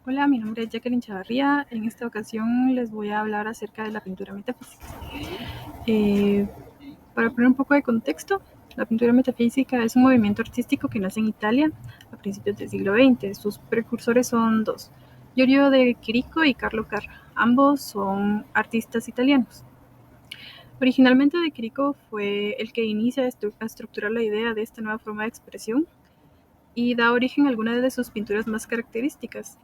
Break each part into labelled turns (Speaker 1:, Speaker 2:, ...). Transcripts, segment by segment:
Speaker 1: Hola, mi nombre es Jacqueline Chavarría. En esta ocasión les voy a hablar acerca de la pintura metafísica. Eh, para poner un poco de contexto, la pintura metafísica es un movimiento artístico que nace en Italia a principios del siglo XX. Sus precursores son dos, Giorgio de Chirico y Carlo Carra. Ambos son artistas italianos. Originalmente de Chirico fue el que inicia a estructurar la idea de esta nueva forma de expresión y da origen a algunas de sus pinturas más características.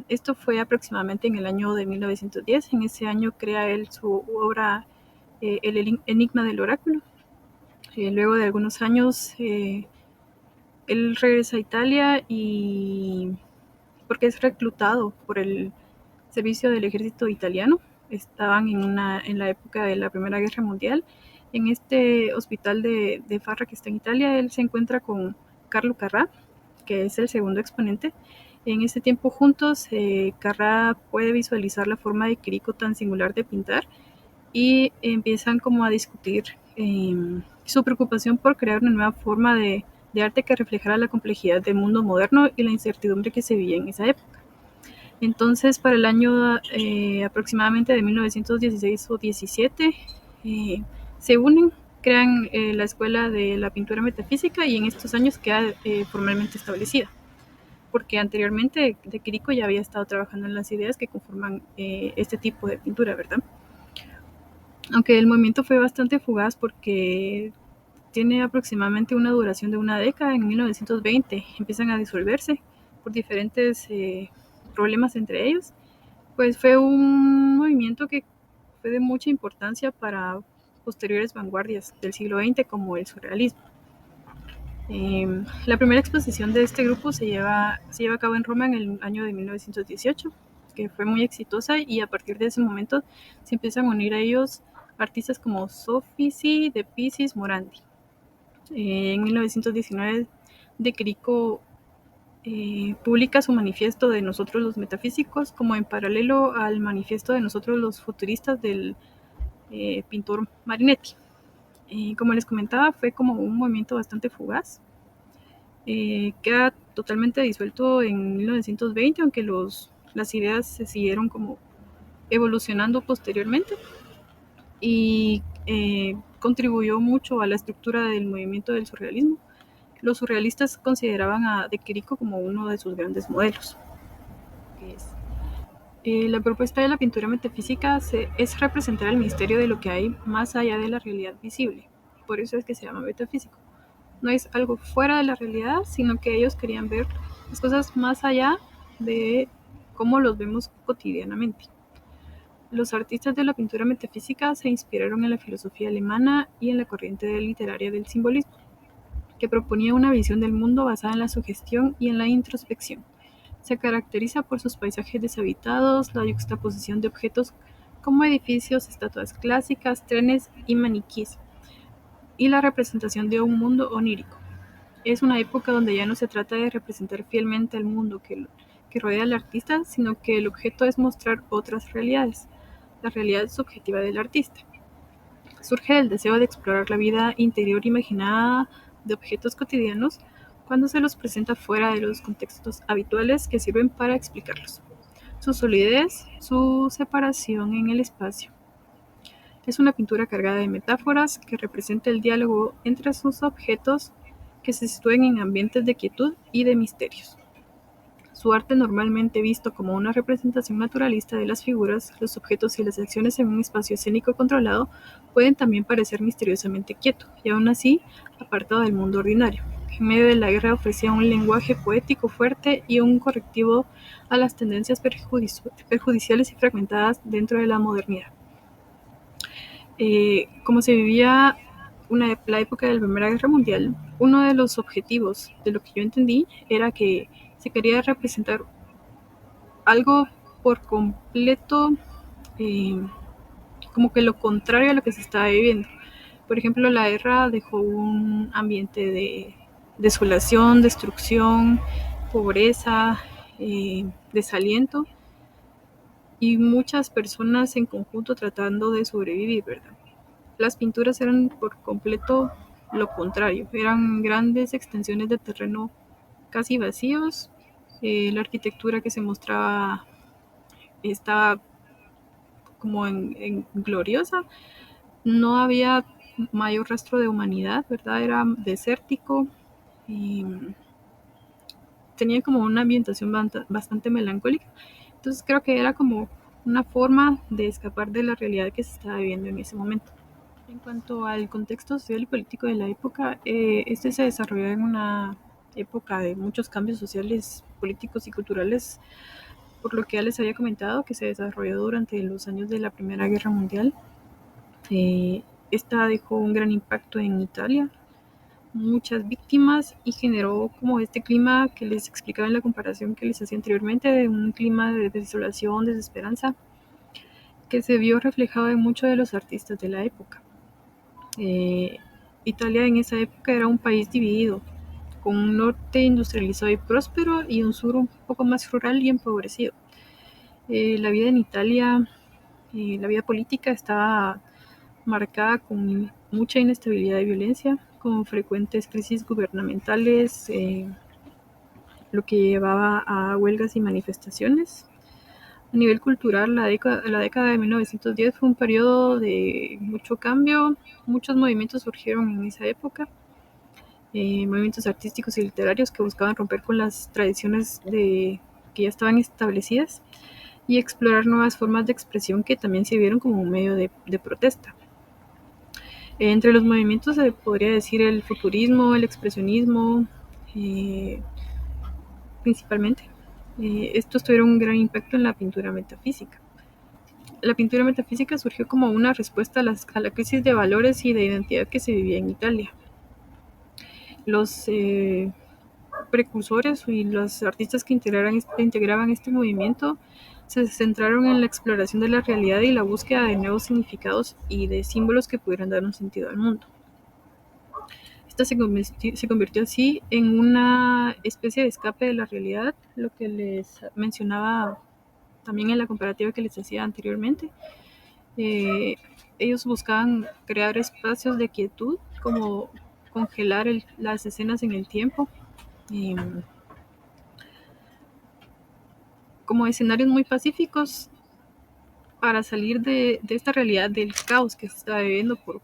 Speaker 1: Esto fue aproximadamente en el año de 1910. En ese año crea él su obra El Enigma del Oráculo. Luego de algunos años, él regresa a Italia y porque es reclutado por el servicio del ejército italiano. Estaban en la época de la Primera Guerra Mundial. En este hospital de Farra que está en Italia, él se encuentra con Carlo Carrà, que es el segundo exponente. En ese tiempo juntos, Carrà puede visualizar la forma de Quirico tan singular de pintar y empiezan como a discutir su preocupación por crear una nueva forma de arte que reflejara la complejidad del mundo moderno y la incertidumbre que se vivía en esa época. Entonces, para el año aproximadamente de 1916 o 17, se unen, crean la Escuela de la Pintura Metafísica y en estos años queda formalmente establecida, porque anteriormente de Quirico ya había estado trabajando en las ideas que conforman este tipo de pintura, ¿verdad? Aunque el movimiento fue bastante fugaz porque tiene aproximadamente una duración de una década. En 1920 empiezan a disolverse por diferentes problemas entre ellos. Pues fue un movimiento que fue de mucha importancia para posteriores vanguardias del siglo XX como el surrealismo. La primera exposición de este grupo se lleva a cabo en Roma en el año de 1918, que fue muy exitosa y a partir de ese momento se empiezan a unir a ellos artistas como Soffici, De Pisis, Morandi. En 1919 De Chirico publica su manifiesto de Nosotros los Metafísicos como en paralelo al manifiesto de Nosotros los Futuristas del pintor Marinetti. Como les comentaba, fue como un movimiento bastante fugaz. Queda totalmente disuelto en 1920, aunque las ideas se siguieron como evolucionando posteriormente y contribuyó mucho a la estructura del movimiento del surrealismo. Los surrealistas consideraban a De Chirico como uno de sus grandes modelos. La propuesta de la pintura metafísica es representar el misterio de lo que hay más allá de la realidad visible. Por eso es que se llama metafísico. No es algo fuera de la realidad, sino que ellos querían ver las cosas más allá de cómo los vemos cotidianamente. Los artistas de la pintura metafísica se inspiraron en la filosofía alemana y en la corriente literaria del simbolismo, que proponía una visión del mundo basada en la sugestión y en la introspección. Se caracteriza por sus paisajes deshabitados, la yuxtaposición de objetos como edificios, estatuas clásicas, trenes y maniquíes, y la representación de un mundo onírico. Es una época donde ya no se trata de representar fielmente el mundo que rodea al artista, sino que el objeto es mostrar otras realidades, la realidad subjetiva del artista. Surge el deseo de explorar la vida interior imaginada de objetos cotidianos cuando se los presenta fuera de los contextos habituales que sirven para explicarlos. Su solidez, su separación en el espacio. Es una pintura cargada de metáforas que representa el diálogo entre sus objetos que se sitúen en ambientes de quietud y de misterios. Su arte, normalmente visto como una representación naturalista de las figuras, los objetos y las acciones en un espacio escénico controlado, pueden también parecer misteriosamente quieto, y aún así apartado del mundo ordinario. En medio de la guerra ofrecía un lenguaje poético fuerte y un correctivo a las tendencias perjudiciales y fragmentadas dentro de la modernidad. Como se vivía la época de la Primera Guerra Mundial, uno de los objetivos de lo que yo entendí era que se quería representar algo por completo, eh, como que lo contrario a lo que se estaba viviendo. Por ejemplo, la guerra dejó un ambiente de desolación, destrucción, pobreza, desaliento y muchas personas en conjunto tratando de sobrevivir, ¿verdad? Las pinturas eran por completo lo contrario, eran grandes extensiones de terreno casi vacíos, La arquitectura que se mostraba estaba como en gloriosa. No había mayor rastro de humanidad, ¿verdad? Era desértico y tenía como una ambientación bastante melancólica. Entonces creo que era como una forma de escapar de la realidad que se estaba viviendo en ese momento. En cuanto al contexto social y político de la época, este se desarrolló en una época de muchos cambios sociales, políticos y culturales, por lo que ya les había comentado, que se desarrolló durante los años de la Primera Guerra Mundial. Esta dejó un gran impacto en Italia, muchas víctimas, y generó como este clima que les explicaba en la comparación que les hacía anteriormente, de un clima de desolación, desesperanza, que se vio reflejado en muchos de los artistas de la época. Italia en esa época era un país dividido, con un norte industrializado y próspero y un sur un poco más rural y empobrecido. La vida en Italia, la vida política estaba marcada con mucha inestabilidad y violencia, con frecuentes crisis gubernamentales, lo que llevaba a huelgas y manifestaciones. A nivel cultural, la década de 1910 fue un periodo de mucho cambio. Muchos movimientos surgieron en esa época, movimientos artísticos y literarios que buscaban romper con las tradiciones que ya estaban establecidas y explorar nuevas formas de expresión que también se vieron como un medio de protesta. Entre los movimientos se podría decir el futurismo, el expresionismo, principalmente. Estos tuvieron un gran impacto en la pintura metafísica. La pintura metafísica surgió como una respuesta a la crisis de valores y de identidad que se vivía en Italia. Los precursores y los artistas que integraban este movimiento se centraron en la exploración de la realidad y la búsqueda de nuevos significados y de símbolos que pudieran dar un sentido al mundo. Esta se convirtió así en una especie de escape de la realidad, lo que les mencionaba también en la comparativa que les hacía anteriormente. Eh, Ellos buscaban crear espacios de quietud, como congelar las escenas en el tiempo, eh, como escenarios muy pacíficos para salir de esta realidad del caos que se estaba viviendo por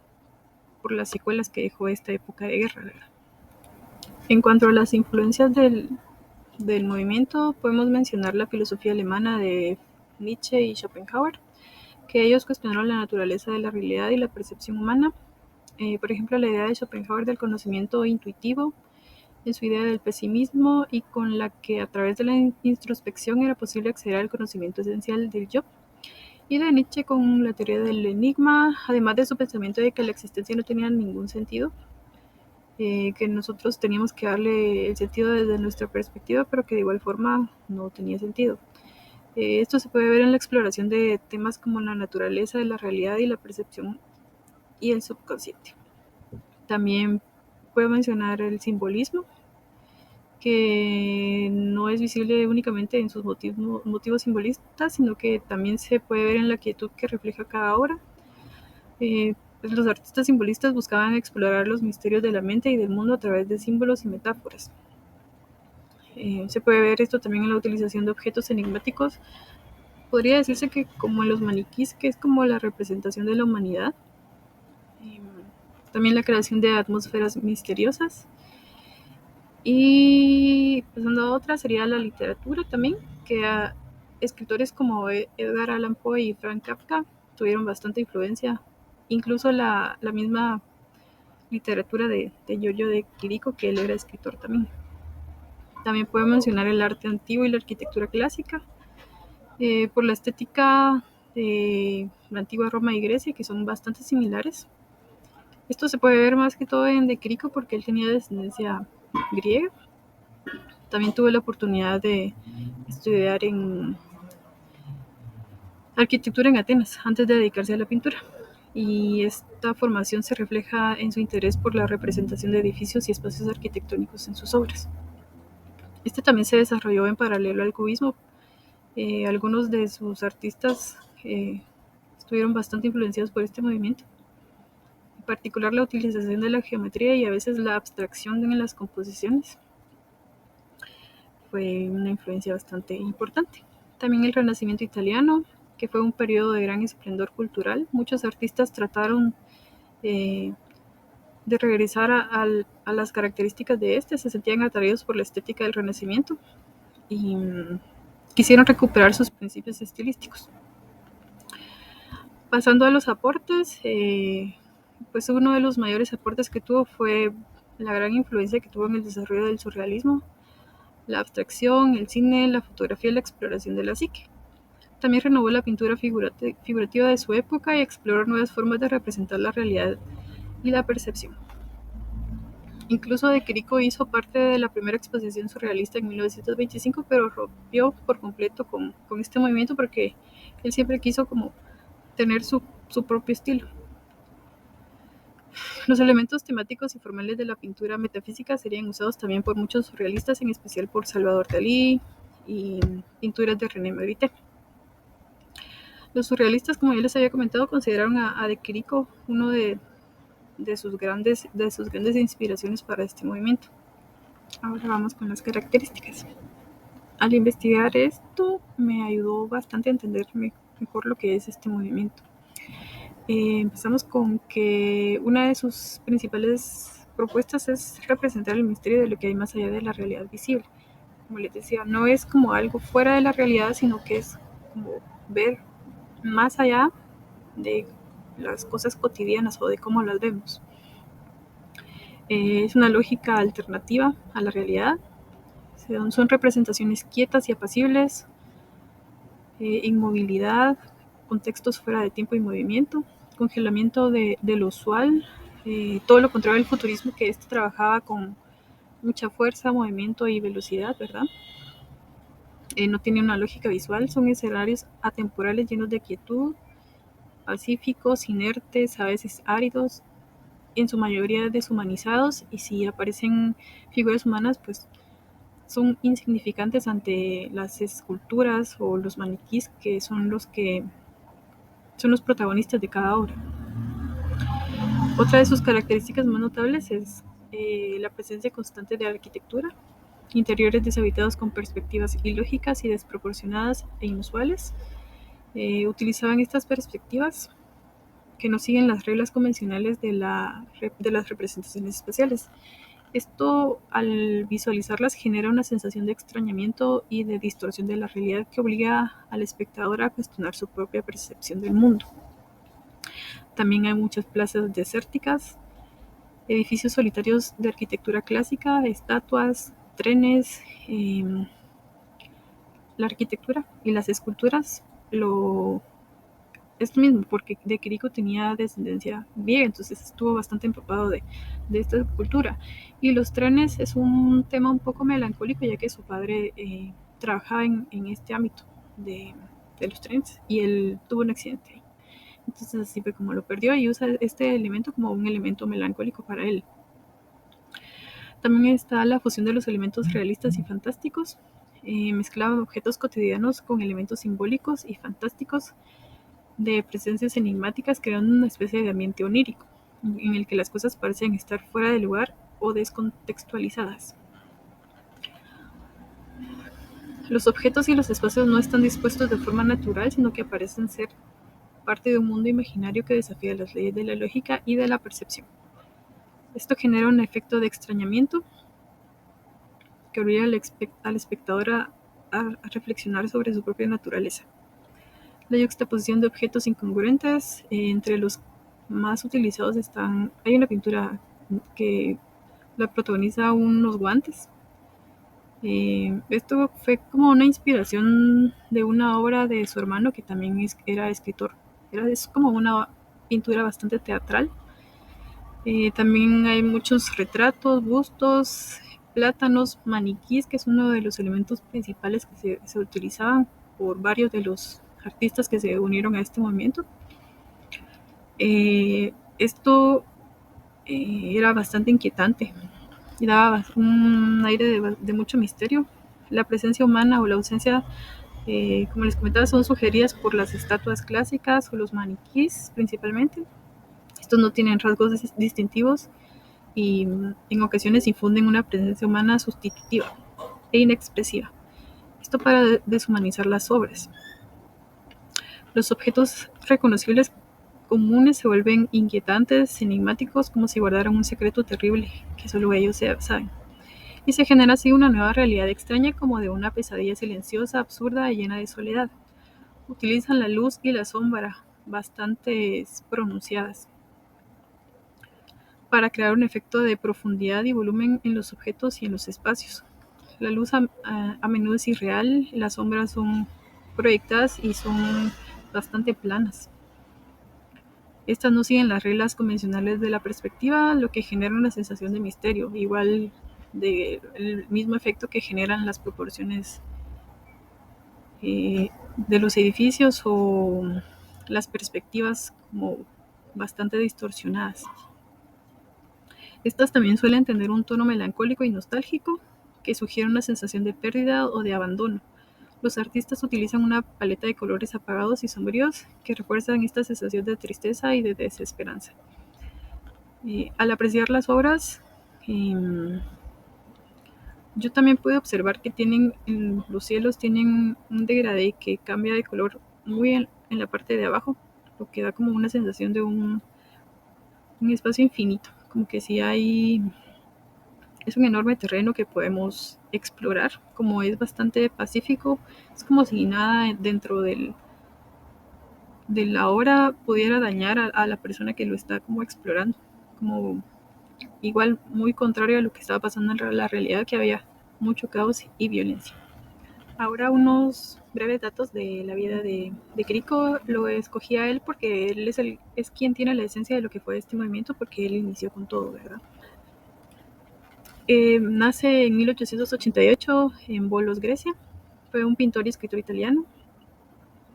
Speaker 1: las secuelas que dejó esta época de guerra, ¿verdad? En cuanto a las influencias del movimiento, podemos mencionar la filosofía alemana de Nietzsche y Schopenhauer, que ellos cuestionaron la naturaleza de la realidad y la percepción humana. Por ejemplo, la idea de Schopenhauer del conocimiento intuitivo, en su idea del pesimismo, y con la que a través de la introspección era posible acceder al conocimiento esencial del yo. Y de Nietzsche con la teoría del enigma, además de su pensamiento de que la existencia no tenía ningún sentido, que nosotros teníamos que darle el sentido desde nuestra perspectiva, pero que de igual forma no tenía sentido. Esto se puede ver en la exploración de temas como la naturaleza de la realidad y la percepción y el subconsciente. También puedo mencionar el simbolismo, que no es visible únicamente en sus motivos simbolistas, sino que también se puede ver en la quietud que refleja cada obra. Pues los artistas simbolistas buscaban explorar los misterios de la mente y del mundo a través de símbolos y metáforas. Se puede ver esto también en la utilización de objetos enigmáticos. Podría decirse que como en los maniquís, que es como la representación de la humanidad. También la creación de atmósferas misteriosas. Y pasando a otra sería la literatura también, que escritores como Edgar Allan Poe y Frank Kafka tuvieron bastante influencia. Incluso la misma literatura de Giorgio de Chirico, que él era escritor también. También puedo mencionar el arte antiguo y la arquitectura clásica, por la estética de la antigua Roma y Grecia, que son bastante similares. Esto se puede ver más que todo en De Chirico porque él tenía descendencia griega. También tuve la oportunidad de estudiar en arquitectura en Atenas antes de dedicarse a la pintura. Y esta formación se refleja en su interés por la representación de edificios y espacios arquitectónicos en sus obras. Este también se desarrolló en paralelo al cubismo. Algunos de sus artistas estuvieron bastante influenciados por este movimiento, en particular la utilización de la geometría y a veces la abstracción en las composiciones. fue una influencia bastante importante. También el Renacimiento italiano, que fue un periodo de gran esplendor cultural. Muchos artistas trataron de regresar a las características de se sentían atraídos por la estética del Renacimiento y quisieron recuperar sus principios estilísticos. Pasando a los aportes, pues uno de los mayores aportes que tuvo fue la gran influencia que tuvo en el desarrollo del surrealismo, la abstracción, el cine, la fotografía y la exploración de la psique. También renovó la pintura figurativa de su época y exploró nuevas formas de representar la realidad y la percepción. Incluso De Chirico hizo parte de la primera exposición surrealista en 1925, pero rompió por completo con este movimiento porque él siempre quiso como tener su propio estilo. Los elementos temáticos y formales de la pintura metafísica serían usados también por muchos surrealistas, en especial por Salvador Dalí y pinturas de René Magritte. Los surrealistas, como ya les había comentado, consideraron a De Chirico uno de sus grandes inspiraciones para este movimiento. Ahora vamos con las características. Al investigar esto me ayudó bastante a entender mejor lo que es este movimiento. Empezamos con que una de sus principales propuestas es representar el misterio de lo que hay más allá de la realidad visible. Como les decía, no es como algo fuera de la realidad, sino que es como ver más allá de las cosas cotidianas o de cómo las vemos. Es una lógica alternativa a la realidad. Son representaciones quietas y apacibles, inmovilidad, contextos fuera de tiempo y movimiento, congelamiento de lo usual, todo lo contrario al futurismo, que trabajaba con mucha fuerza, movimiento y velocidad, ¿verdad? No tiene una lógica visual, son escenarios atemporales llenos de quietud, pacíficos, inertes, a veces áridos, en su mayoría deshumanizados, y si aparecen figuras humanas, pues son insignificantes ante las esculturas o los maniquís, que son los protagonistas de cada obra. Otra de sus características más notables es la presencia constante de arquitectura, interiores deshabitados con perspectivas ilógicas y desproporcionadas e inusuales. Utilizaban estas perspectivas que no siguen las reglas convencionales de las representaciones espaciales. Esto, al visualizarlas, genera una sensación de extrañamiento y de distorsión de la realidad que obliga al espectador a cuestionar su propia percepción del mundo. También hay muchas plazas desérticas, edificios solitarios de arquitectura clásica, estatuas, trenes. La arquitectura y las esculturas es lo mismo, porque De Chirico tenía descendencia griega, entonces estuvo bastante empapado de esta cultura. Y los trenes es un tema un poco melancólico, ya que su padre trabajaba en este ámbito de los trenes y él tuvo un accidente ahí. Entonces así fue como lo perdió y usa este elemento como un elemento melancólico para él. También está la fusión de los elementos realistas y fantásticos. Mezclaba objetos cotidianos con elementos simbólicos y fantásticos de presencias enigmáticas, creando una especie de ambiente onírico, en el que las cosas parecen estar fuera de lugar o descontextualizadas. Los objetos y los espacios no están dispuestos de forma natural, sino que parecen ser parte de un mundo imaginario que desafía las leyes de la lógica y de la percepción. Esto genera un efecto de extrañamiento que obliga al espectador a reflexionar sobre su propia naturaleza. La yuxtaposición de objetos incongruentes, entre los más utilizados hay una pintura que la protagoniza unos guantes. Esto fue como una inspiración de una obra de su hermano, que también era escritor. Es como una pintura bastante teatral. También hay muchos retratos, bustos, plátanos, maniquís, que es uno de los elementos principales que se utilizaban por varios de los artistas que se unieron a este movimiento. Esto era bastante inquietante y daba un aire de mucho misterio. La presencia humana o la ausencia, como les comentaba, son sugeridas por las estatuas clásicas o los maniquís principalmente. Estos no tienen rasgos distintivos y en ocasiones infunden una presencia humana sustitutiva. e inexpresiva. Esto para deshumanizar las obras. Los objetos reconocibles comunes se vuelven inquietantes, enigmáticos, como si guardaran un secreto terrible que solo ellos saben. Y se genera así una nueva realidad extraña, como de una pesadilla silenciosa, absurda y llena de soledad. Utilizan la luz y la sombra, bastante pronunciadas, para crear un efecto de profundidad y volumen en los objetos y en los espacios. La luz a menudo es irreal, las sombras son proyectadas y son bastante planas. Estas no siguen las reglas convencionales de la perspectiva, lo que genera una sensación de misterio, igual del mismo efecto que generan las proporciones de los edificios o las perspectivas como bastante distorsionadas. Estas también suelen tener un tono melancólico y nostálgico que sugiere una sensación de pérdida o de abandono. Los artistas utilizan una paleta de colores apagados y sombríos que refuerzan esta sensación de tristeza y de desesperanza. Al apreciar las obras, yo también pude observar que los cielos tienen un degradé que cambia de color muy en la parte de abajo, lo que da como una sensación de un espacio infinito, como que si es un enorme terreno que podemos explorar, como es bastante pacífico, es como si nada dentro de la obra pudiera dañar a la persona que lo está como explorando, como igual muy contrario a lo que estaba pasando en la realidad, que había mucho caos y violencia. Ahora unos breves datos de la vida de Quirico. Lo escogí a él porque él es quien tiene la esencia de lo que fue este movimiento, porque él inició con todo, ¿verdad? Nace en 1888 en Volos, Grecia. Fue un pintor y escritor italiano,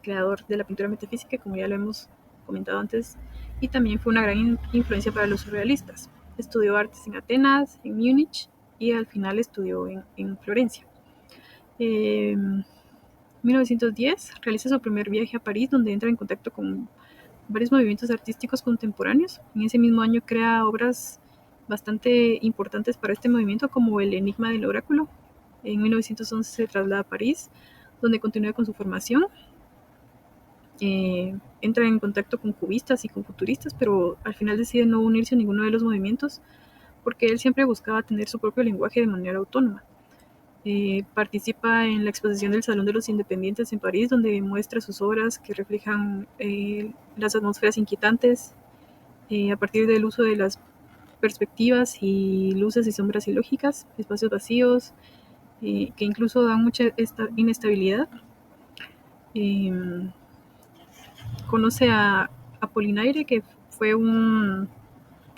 Speaker 1: creador de la pintura metafísica, como ya lo hemos comentado antes, y también fue una gran influencia para los surrealistas. Estudió artes en Atenas, en Múnich, y al final estudió en Florencia. En 1910 realiza su primer viaje a París, donde entra en contacto con varios movimientos artísticos contemporáneos. En ese mismo año crea obras bastante importantes para este movimiento, como El Enigma del Oráculo. En 1911 se traslada a París, donde continúa con su formación. Entra en contacto con cubistas y con futuristas, pero al final decide no unirse a ninguno de los movimientos, porque él siempre buscaba tener su propio lenguaje de manera autónoma. Participa en la exposición del Salón de los Independientes en París, donde muestra sus obras que reflejan las atmósferas inquietantes a partir del uso de las perspectivas y luces y sombras ilógicas, espacios vacíos que incluso dan mucha inestabilidad. Conoce a Apollinaire, que fue un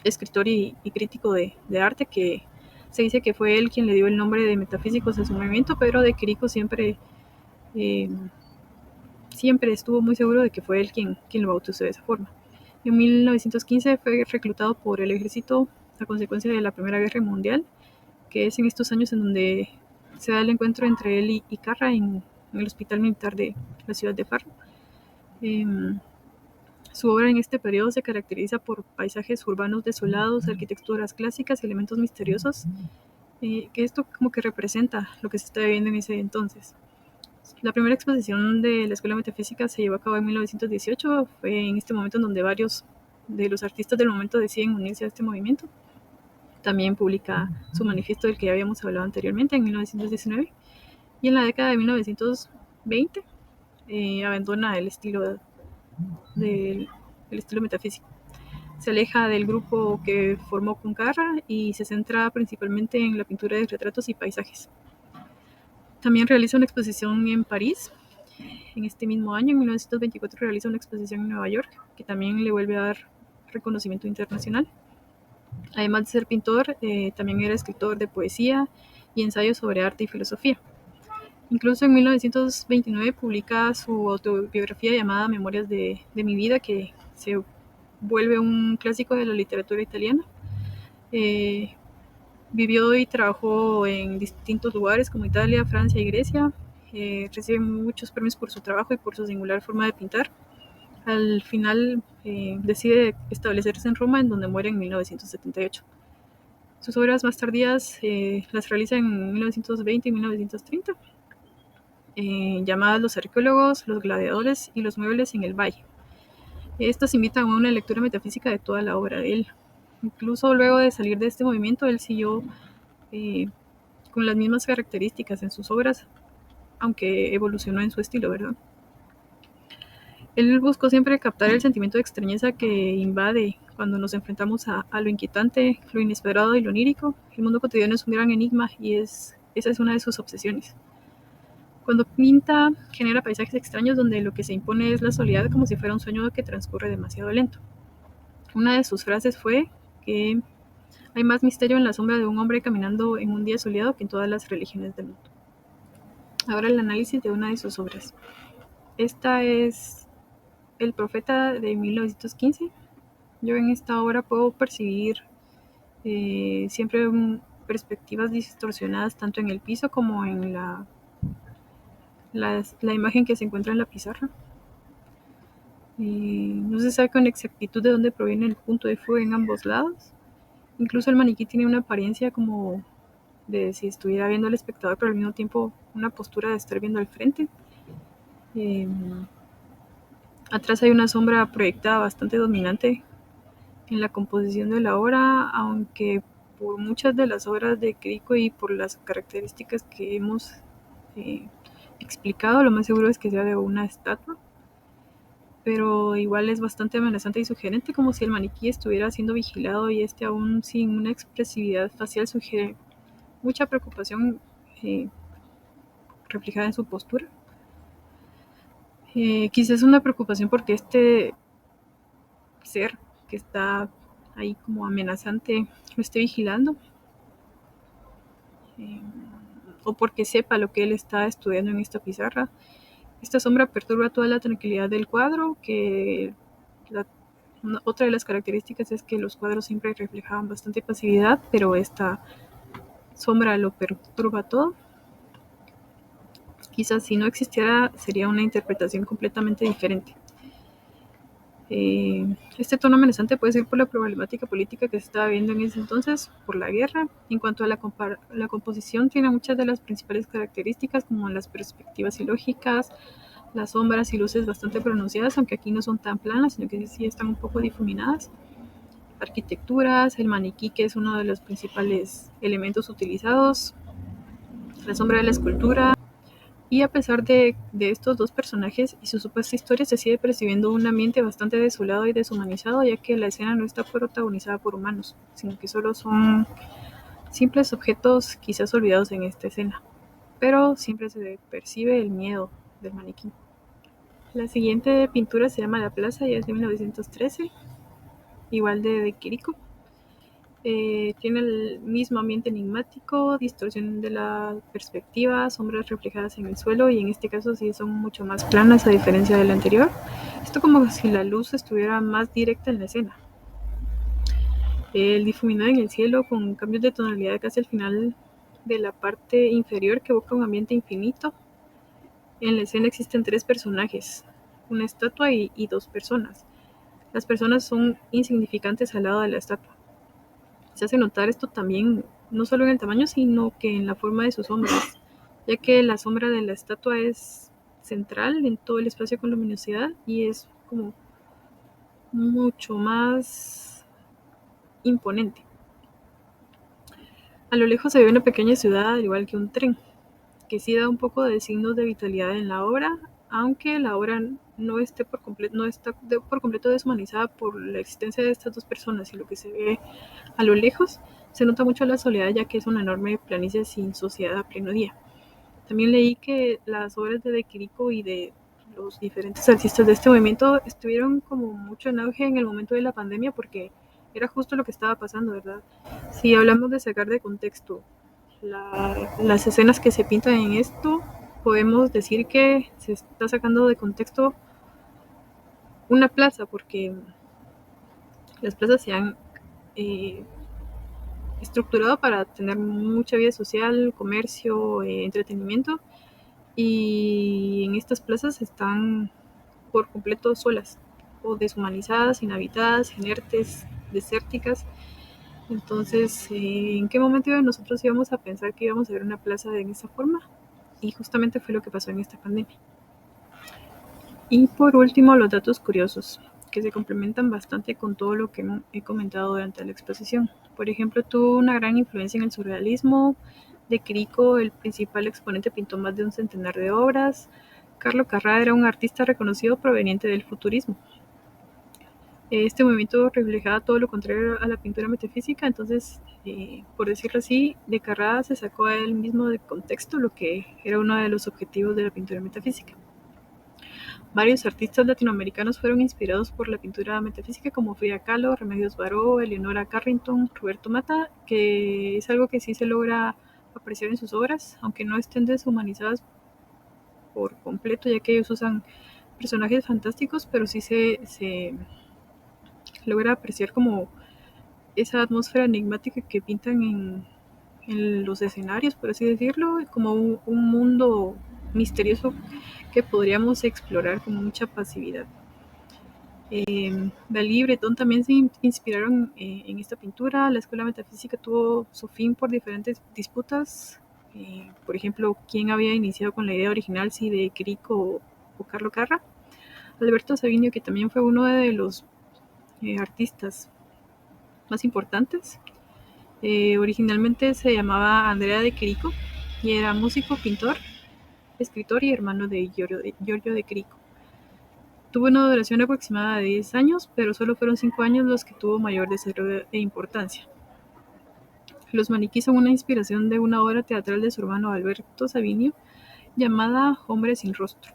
Speaker 1: escritor y crítico de arte, que se dice que fue él quien le dio el nombre de metafísicos a su movimiento, pero de Quirico siempre estuvo muy seguro de que fue él quien lo bautizó de esa forma. En 1915 fue reclutado por el ejército a consecuencia de la Primera Guerra Mundial, que es en estos años en donde se da el encuentro entre él y Carra en el hospital militar de la ciudad de Faro. Su obra en este periodo se caracteriza por paisajes urbanos desolados, arquitecturas clásicas y elementos misteriosos, que esto como que representa lo que se está viviendo en ese entonces. La primera exposición de la Escuela Metafísica se llevó a cabo en 1918, fue en este momento en donde varios de los artistas del momento deciden unirse a este movimiento. También publica su manifiesto del que ya habíamos hablado anteriormente en 1919, y en la década de 1920 abandona el estilo metafísico. Se aleja del grupo que formó con Carra y se centra principalmente en la pintura de retratos y paisajes. También realiza una exposición en París. En este mismo año, en 1924, realiza una exposición en Nueva York, que también le vuelve a dar reconocimiento internacional. Además de ser pintor, también era escritor de poesía y ensayos sobre arte y filosofía. Incluso en 1929 publica su autobiografía llamada Memorias de mi vida, que se vuelve un clásico de la literatura italiana. Vivió y trabajó en distintos lugares como Italia, Francia y Grecia. Recibe muchos premios por su trabajo y por su singular forma de pintar. Al final decide establecerse en Roma, en donde muere en 1978. Sus obras más tardías las realiza en 1920 y 1930, llamadas Los arqueólogos, Los gladiadores y Los muebles en el valle. Estas invitan a una lectura metafísica de toda la obra de él. Incluso luego de salir de este movimiento, él siguió con las mismas características en sus obras, aunque evolucionó en su estilo, ¿verdad? Él buscó siempre captar el sentimiento de extrañeza que invade cuando nos enfrentamos a lo inquietante, lo inesperado y lo onírico. El mundo cotidiano es un gran enigma y esa es una de sus obsesiones. Cuando pinta, genera paisajes extraños donde lo que se impone es la soledad, como si fuera un sueño que transcurre demasiado lento. Una de sus frases fue que hay más misterio en la sombra de un hombre caminando en un día soleado que en todas las religiones del mundo. Ahora el análisis de una de sus obras. Esta es El Profeta de 1915. Yo en esta obra puedo percibir siempre perspectivas distorsionadas tanto en el piso como en la imagen que se encuentra en la pizarra. No se sabe con exactitud de dónde proviene el punto de fuga en ambos lados. Incluso el maniquí tiene una apariencia como de si estuviera viendo al espectador, pero al mismo tiempo una postura de estar viendo al frente. Atrás hay una sombra proyectada bastante dominante en la composición de la obra, aunque por muchas de las obras de Quirico y por las características que hemos explicado, lo más seguro es que sea de una estatua, pero igual es bastante amenazante y sugerente, como si el maniquí estuviera siendo vigilado y aún sin una expresividad facial sugiere mucha preocupación reflejada en su postura. Quizás una preocupación porque este ser que está ahí como amenazante lo esté vigilando, o porque sepa lo que él está estudiando en esta pizarra. Esta sombra perturba toda la tranquilidad del cuadro, que otra de las características es que los cuadros siempre reflejaban bastante pasividad, pero esta sombra lo perturba todo. Quizás si no existiera sería una interpretación completamente diferente. Este tono amenazante puede ser por la problemática política que se estaba viendo en ese entonces, por la guerra. En cuanto a la composición, tiene muchas de las principales características, como las perspectivas ilógicas, las sombras y luces bastante pronunciadas, aunque aquí no son tan planas, sino que sí están un poco difuminadas. Arquitecturas, el maniquí, que es uno de los principales elementos utilizados, la sombra de la escultura. Y a pesar de estos dos personajes y su supuesta historia, se sigue percibiendo un ambiente bastante desolado y deshumanizado, ya que la escena no está protagonizada por humanos, sino que solo son simples objetos quizás olvidados en esta escena. Pero siempre se percibe el miedo del maniquí. La siguiente pintura se llama La Plaza y es de 1913, igual de Quirico. Tiene el mismo ambiente enigmático, distorsión de la perspectiva, sombras reflejadas en el suelo, y en este caso sí son mucho más planas a diferencia del anterior. Esto como si la luz estuviera más directa en la escena. El difuminado en el cielo con cambios de tonalidad casi al final de la parte inferior que evoca un ambiente infinito. En la escena existen tres personajes, una estatua y dos personas. Las personas son insignificantes al lado de la estatua. Se hace notar esto también no solo en el tamaño, sino que en la forma de sus sombras, ya que la sombra de la estatua es central en todo el espacio con luminosidad y es como mucho más imponente. A lo lejos se ve una pequeña ciudad, al igual que un tren, que sí da un poco de signos de vitalidad en la obra, aunque la obra no está por completo deshumanizada por la existencia de estas dos personas, y lo que se ve a lo lejos se nota mucho la soledad, ya que es una enorme planicie sin sociedad a pleno día. También leí que las obras de Quirico y de los diferentes artistas de este movimiento estuvieron como mucho en auge en el momento de la pandemia, porque era justo lo que estaba pasando, ¿verdad? Si hablamos de sacar de contexto las escenas que se pintan en esto, podemos decir que se está sacando de contexto una plaza, porque las plazas se han estructurado para tener mucha vida social, comercio, entretenimiento, y en estas plazas están por completo solas o deshumanizadas, inhabitadas, inertes, desérticas. Entonces, ¿en qué momento nosotros íbamos a pensar que íbamos a ver una plaza en esta forma? Y justamente fue lo que pasó en esta pandemia. Y por último, los datos curiosos, que se complementan bastante con todo lo que he comentado durante la exposición. Por ejemplo, tuvo una gran influencia en el surrealismo. De Quirico, el principal exponente, pintó más de un centenar de obras. Carlo Carrà era un artista reconocido proveniente del futurismo. Este movimiento reflejaba todo lo contrario a la pintura metafísica, entonces, por decirlo así, de Carrà se sacó a él mismo de contexto lo que era uno de los objetivos de la pintura metafísica. Varios artistas latinoamericanos fueron inspirados por la pintura metafísica, como Frida Kahlo, Remedios Varo, Eleonora Carrington, Roberto Mata, que es algo que sí se logra apreciar en sus obras, aunque no estén deshumanizadas por completo, ya que ellos usan personajes fantásticos, pero sí se logra apreciar como esa atmósfera enigmática que pintan en los escenarios, por así decirlo, como un mundo misterioso que podríamos explorar con mucha pasividad. Dalí y Breton también se inspiraron en esta pintura. La escuela metafísica tuvo su fin por diferentes disputas. Por ejemplo, quién había iniciado con la idea original, si de Quirico o Carlo Carra. Alberto Savinio, que también fue uno de los artistas más importantes. Originalmente se llamaba Andrea de Quirico y era músico, pintor, escritor y hermano de Giorgio de Quirico. Tuvo una duración aproximada de 10 años, pero solo fueron 5 años los que tuvo mayor desarrollo e importancia. Los maniquíes son una inspiración de una obra teatral de su hermano Alberto Savinio llamada Hombre sin rostro.